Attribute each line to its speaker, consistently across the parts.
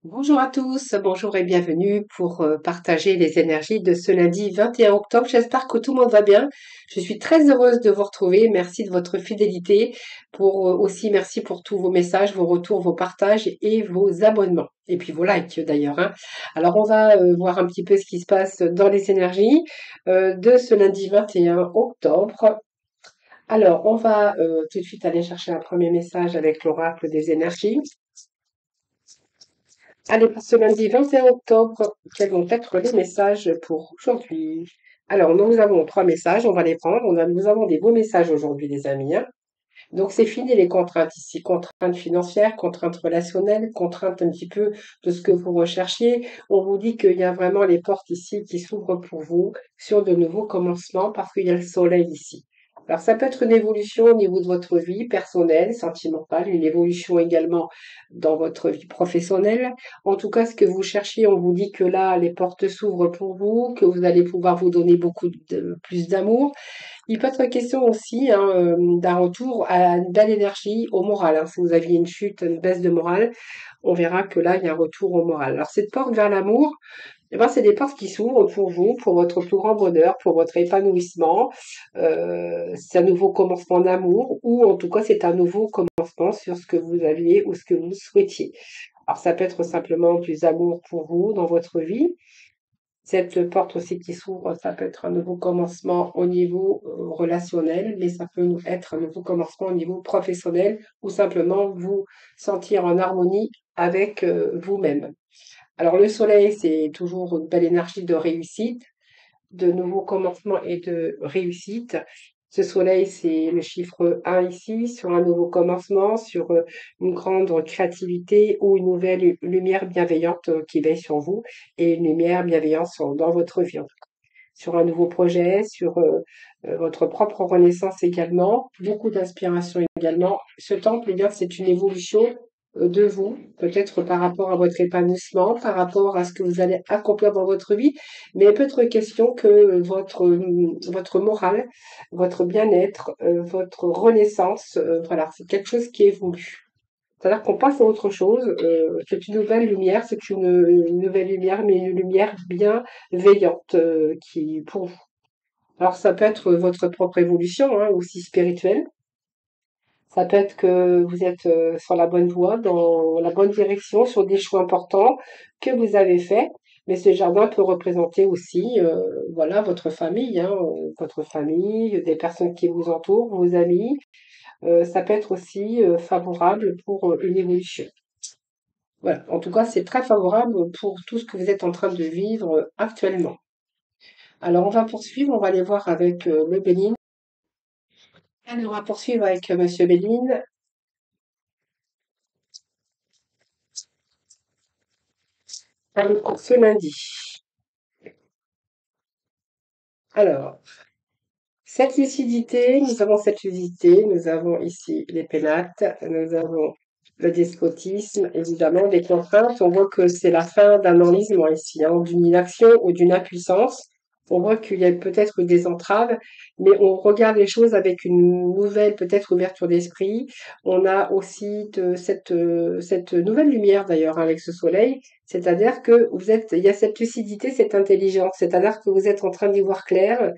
Speaker 1: Bonjour à tous, bonjour et bienvenue pour partager les énergies de ce lundi 21 octobre. J'espère que tout le monde va bien. Je suis très heureuse de vous retrouver. Merci de votre fidélité. Aussi, merci pour tous vos messages, vos retours, vos partages et vos abonnements. Et puis vos likes d'ailleurs, hein. Alors on va voir un petit peu ce qui se passe dans les énergies de ce lundi 21 octobre. Alors on va tout de suite aller chercher un premier message avec l'oracle des énergies. Allez, pour ce lundi 21 octobre, quels vont être les messages pour aujourd'hui? Alors, nous avons trois messages, on va les prendre. Nous avons des beaux messages aujourd'hui, les amis, hein. Donc, c'est fini les contraintes ici, contraintes financières, contraintes relationnelles, contraintes un petit peu de ce que vous recherchiez. On vous dit qu'il y a vraiment les portes ici qui s'ouvrent pour vous sur de nouveaux commencements parce qu'il y a le soleil ici. Alors, ça peut être une évolution au niveau de votre vie personnelle, sentimentale, une évolution également dans votre vie professionnelle. En tout cas, ce que vous cherchiez, on vous dit que là, les portes s'ouvrent pour vous, que vous allez pouvoir vous donner beaucoup plus d'amour. Il peut être question aussi hein, d'un retour à une belle énergie au moral, hein. Si vous aviez une chute, une baisse de morale, on verra que là, il y a un retour au moral. Alors, cette porte vers l'amour, eh ben, c'est des portes qui s'ouvrent pour vous, pour votre plus grand bonheur, pour votre épanouissement. C'est un nouveau commencement d'amour, ou en tout cas, c'est un nouveau commencement sur ce que vous aviez ou ce que vous souhaitiez. Alors, ça peut être simplement plus d'amour pour vous dans votre vie. Cette porte aussi qui s'ouvre, ça peut être un nouveau commencement au niveau relationnel, mais ça peut être un nouveau commencement au niveau professionnel ou simplement vous sentir en harmonie avec vous-même. Alors le soleil, c'est toujours une belle énergie de réussite, de nouveaux commencements et de réussite. Ce soleil, c'est le chiffre 1 ici, sur un nouveau commencement, sur une grande créativité ou une nouvelle lumière bienveillante qui veille sur vous et une lumière bienveillante dans votre vie, sur un nouveau projet, sur votre propre renaissance également, beaucoup d'inspiration également. Ce temple, eh bien, c'est une évolution de vous, peut-être par rapport à votre épanouissement, par rapport à ce que vous allez accomplir dans votre vie, mais il peut être question que votre morale, votre bien-être, votre renaissance, voilà, c'est quelque chose qui évolue. C'est-à-dire qu'on passe à autre chose, c'est une nouvelle lumière, c'est une nouvelle lumière, mais une lumière bienveillante qui pour vous. Alors ça peut être votre propre évolution, hein, aussi spirituelle. Ça peut être que vous êtes sur la bonne voie, dans la bonne direction, sur des choix importants que vous avez faits. Mais ce jardin peut représenter aussi, voilà, votre famille, des personnes qui vous entourent, vos amis. Ça peut être aussi favorable pour une évolution. Voilà. En tout cas, c'est très favorable pour tout ce que vous êtes en train de vivre actuellement. Alors, on va poursuivre, on va aller voir avec le Béline. Alors, on va poursuivre avec Monsieur Béline. Alors, pour ce lundi. Alors, cette lucidité, nous avons ici les pénates, nous avons le despotisme, évidemment, des contraintes. On voit que c'est la fin d'un enlisement ici, hein, d'une inaction ou d'une impuissance. On voit qu'il y a peut-être des entraves, mais on regarde les choses avec une nouvelle, peut-être, ouverture d'esprit. On a aussi cette nouvelle lumière, d'ailleurs, hein, avec ce soleil. C'est-à-dire que il y a cette lucidité, cette intelligence. C'est-à-dire que vous êtes en train d'y voir clair.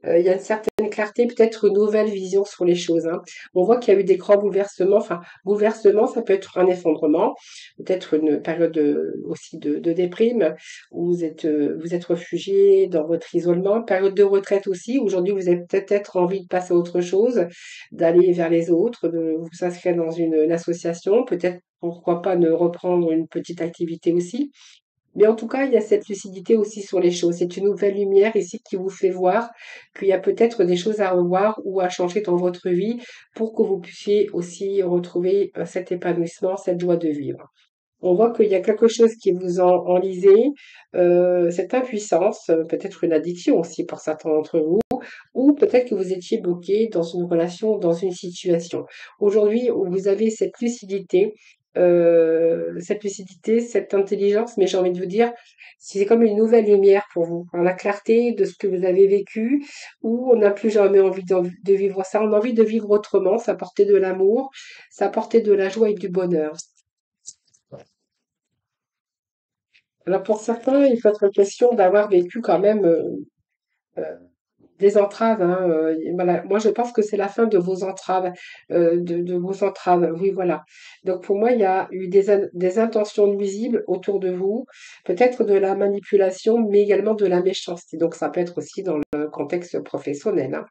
Speaker 1: Il y a une certaine clarté, peut-être une nouvelle vision sur les choses, hein. On voit qu'il y a eu des grands bouleversements. Enfin, bouleversement, ça peut être un effondrement, peut-être une période aussi de déprime, où vous êtes réfugié dans votre isolement, période de retraite aussi. Aujourd'hui, vous avez peut-être envie de passer à autre chose, d'aller vers les autres, de vous inscrire dans une association, peut-être pourquoi pas ne reprendre une petite activité aussi. Mais en tout cas, il y a cette lucidité aussi sur les choses. C'est une nouvelle lumière ici qui vous fait voir qu'il y a peut-être des choses à revoir ou à changer dans votre vie pour que vous puissiez aussi retrouver cet épanouissement, cette joie de vivre. On voit qu'il y a quelque chose qui vous enlisez, cette impuissance, peut-être une addiction aussi pour certains d'entre vous, ou peut-être que vous étiez bloqué dans une relation, dans une situation. Aujourd'hui, vous avez cette lucidité, cette intelligence, mais j'ai envie de vous dire, c'est comme une nouvelle lumière pour vous, hein, la clarté de ce que vous avez vécu, où on n'a plus jamais envie de vivre ça, on a envie de vivre autrement, ça apporter de l'amour, ça apporter de la joie et du bonheur. Alors pour certains, il peut être question d'avoir vécu quand même euh, des entraves, hein, voilà. Moi, je pense que c'est la fin de vos entraves, de vos entraves. Oui, voilà. Donc pour moi, il y a eu des intentions nuisibles autour de vous, peut-être de la manipulation, mais également de la méchanceté. Donc ça peut être aussi dans le contexte professionnel, hein.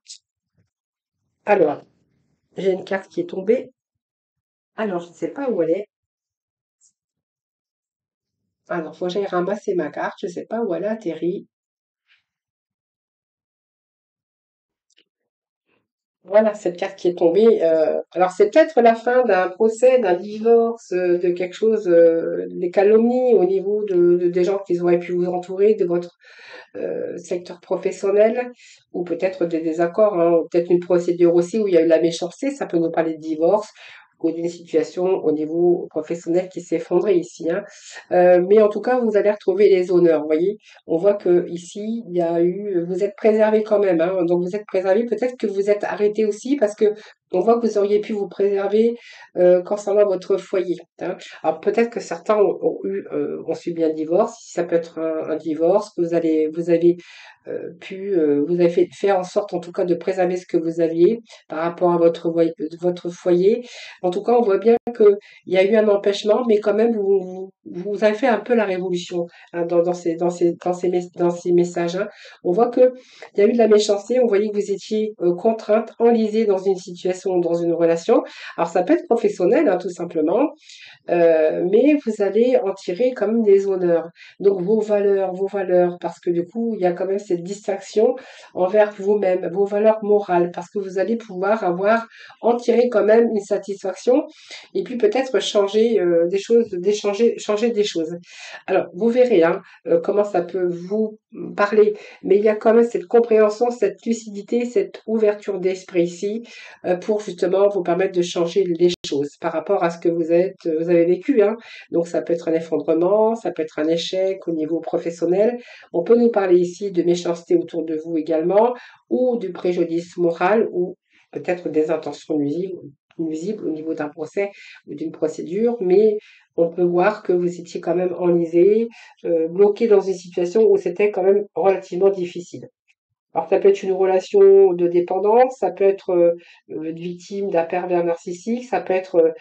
Speaker 1: Alors, j'ai une carte qui est tombée. Alors, je ne sais pas où elle est. Alors, faut que j'aille ramasser ma carte. Je ne sais pas où elle a atterri. Voilà, cette carte qui est tombée. Alors, c'est peut-être la fin d'un procès, d'un divorce, de quelque chose, des calomnies au niveau des gens qui auraient pu vous entourer, de votre secteur professionnel, ou peut-être des désaccords, hein, ou peut-être une procédure aussi où il y a eu la méchanceté. Ça peut nous parler de divorce ou d'une situation au niveau professionnel qui s'est effondrée ici, hein. Mais en tout cas, vous allez retrouver les honneurs. Vous voyez, on voit que ici, il y a eu, vous êtes préservé quand même, hein. Donc vous êtes préservé. Peut-être que vous êtes arrêté aussi parce que on voit que vous auriez pu vous préserver concernant votre foyer, hein. Alors peut-être que certains ont subi un divorce. Ça peut être un divorce que vous avez vous avez fait en sorte en tout cas de préserver ce que vous aviez par rapport à votre foyer. En tout cas, on voit bien qu'il y a eu un empêchement, mais quand même, vous avez fait un peu la révolution, hein, dans ces messages, hein. On voit que il y a eu de la méchanceté, on voyait que vous étiez contrainte, enlisée dans une situation, dans une relation. Alors ça peut être professionnel, hein, tout simplement, mais vous allez en tirer quand même des honneurs. Donc vos valeurs, parce que du coup, il y a quand même cette distinction envers vous-même, vos valeurs morales, parce que vous allez pouvoir en tirer quand même une satisfaction, et puis peut-être changer des choses, changer des choses. Alors, vous verrez, hein, comment ça peut vous parler, mais il y a quand même cette compréhension, cette lucidité, cette ouverture d'esprit ici, pour justement vous permettre de changer les choses par rapport à ce que vous avez vécu, hein. Donc ça peut être un effondrement, ça peut être un échec au niveau professionnel. On peut nous parler ici de méchanceté autour de vous également, ou du préjudice moral, ou peut-être des intentions nuisibles au niveau d'un procès ou d'une procédure, mais on peut voir que vous étiez quand même enlisé, bloqué dans une situation où c'était quand même relativement difficile. Alors ça peut être une relation de dépendance, ça peut être victime d'un pervers narcissique, ça peut être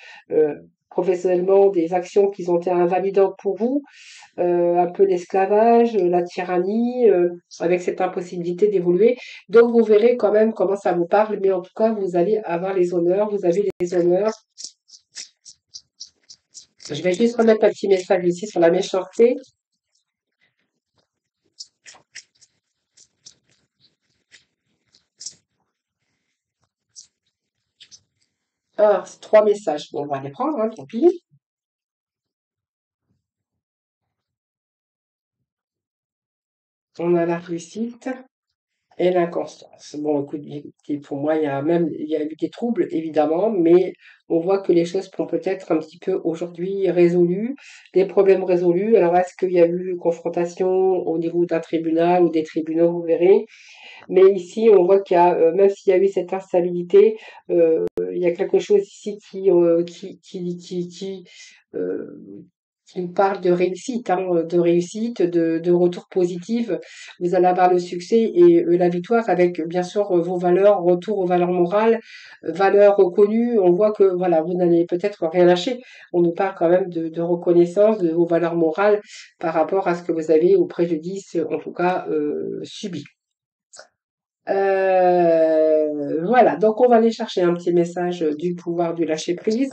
Speaker 1: professionnellement des actions qui ont été invalidantes pour vous, un peu l'esclavage, la tyrannie, avec cette impossibilité d'évoluer. Donc vous verrez quand même comment ça vous parle, mais en tout cas vous allez avoir les honneurs, vous avez les honneurs. Je vais juste remettre un petit message ici sur la méchanceté. Ah, c'est 3 messages. Bon, on va les prendre, hein, tant pis. On a la réussite. Et l'inconstance. Bon, écoute, pour moi, il y a eu des troubles, évidemment, mais on voit que les choses sont peut-être un petit peu aujourd'hui résolues, des problèmes résolus. Alors, est-ce qu'il y a eu confrontation au niveau d'un tribunal ou des tribunaux, vous verrez. Mais ici, on voit qu'il y a, même s'il y a eu cette instabilité, il y a quelque chose ici euh, qui nous parle de réussite, hein, de retour positif. Vous allez avoir le succès et la victoire avec, bien sûr, vos valeurs, retour aux valeurs morales, valeurs reconnues. On voit que, voilà, vous n'allez peut-être rien lâcher. On nous parle quand même de reconnaissance de vos valeurs morales par rapport à ce que vous avez au préjudice, en tout cas, subi. Voilà, donc on va aller chercher un petit message du pouvoir du lâcher prise.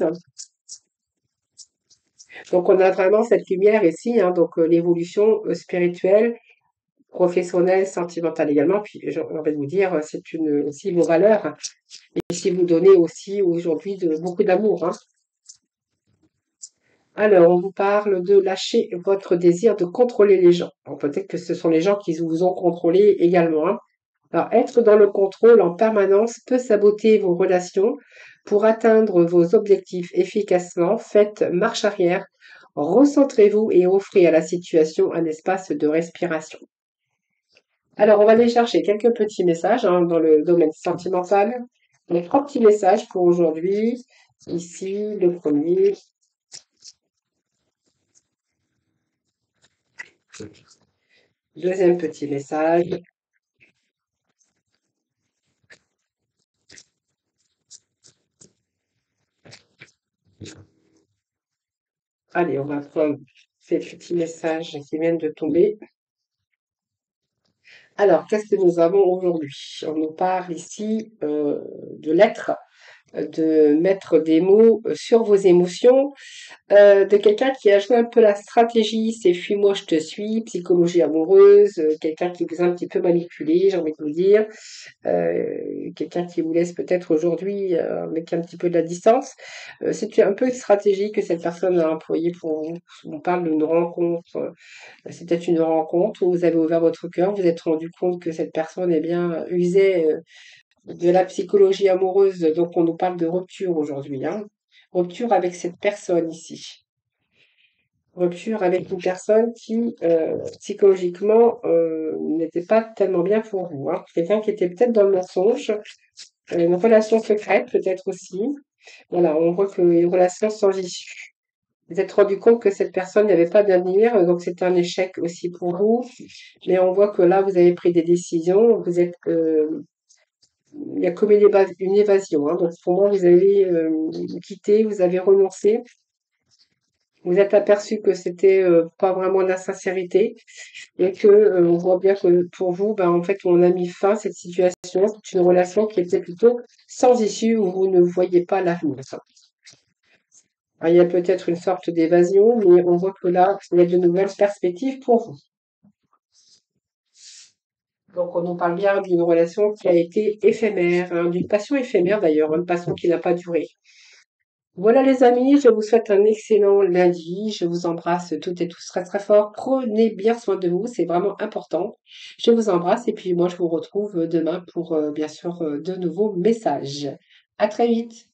Speaker 1: Donc on a vraiment cette lumière ici, hein, donc l'évolution spirituelle, professionnelle, sentimentale également. Puis j'ai envie de vous dire, c'est une aussi vos valeurs. Et si vous donnez aussi aujourd'hui beaucoup d'amour, hein. Alors, on vous parle de lâcher votre désir de contrôler les gens. Alors, peut-être que ce sont les gens qui vous ont contrôlé également, hein. Alors, être dans le contrôle en permanence peut saboter vos relations. Pour atteindre vos objectifs efficacement, faites marche arrière, recentrez-vous et offrez à la situation un espace de respiration. Alors, on va aller chercher quelques petits messages, hein, dans le domaine sentimental. Les 3 petits messages pour aujourd'hui. Ici, le premier. Deuxième petit message. Allez, on va prendre ces petits messages qui viennent de tomber. Alors, qu'est-ce que nous avons aujourd'hui? On nous parle ici de l'être, de mettre des mots sur vos émotions, de quelqu'un qui a joué un peu la stratégie, c'est fuis-moi, je te suis, psychologie amoureuse, quelqu'un qui vous a un petit peu manipulé, j'ai envie de vous dire, quelqu'un qui vous laisse peut-être aujourd'hui avec un petit peu de la distance. C'est un peu une stratégie que cette personne a employée pour vous. On parle d'une rencontre, c'est peut-être une rencontre où vous avez ouvert votre cœur, vous vous êtes rendu compte que cette personne, eh bien, usait de la psychologie amoureuse, donc on nous parle de rupture aujourd'hui, hein. Rupture avec cette personne ici. Rupture avec une personne qui, psychologiquement, n'était pas tellement bien pour vous, hein. Quelqu'un qui était peut-être dans le mensonge, une relation secrète peut-être aussi. Voilà, on voit que une relation sans issue. Vous êtes rendu compte que cette personne n'avait pas d'avenir, donc c'est un échec aussi pour vous. Mais on voit que là, vous avez pris des décisions, vous êtes, il y a comme une évasion, hein. Donc pour moi, vous avez quitté, vous avez renoncé. Vous êtes aperçu que c'était pas vraiment de la sincérité et que on voit bien que pour vous, ben, en fait, on a mis fin à cette situation. C'est une relation qui était plutôt sans issue où vous ne voyez pas l'avenir. Alors, il y a peut-être une sorte d'évasion, mais on voit que là, il y a de nouvelles perspectives pour vous. Donc, on nous parle bien d'une relation qui a été éphémère, hein, d'une passion éphémère d'ailleurs, une passion qui n'a pas duré. Voilà les amis, je vous souhaite un excellent lundi. Je vous embrasse toutes et tous très très fort. Prenez bien soin de vous, c'est vraiment important. Je vous embrasse et puis moi je vous retrouve demain pour bien sûr de nouveaux messages. À très vite.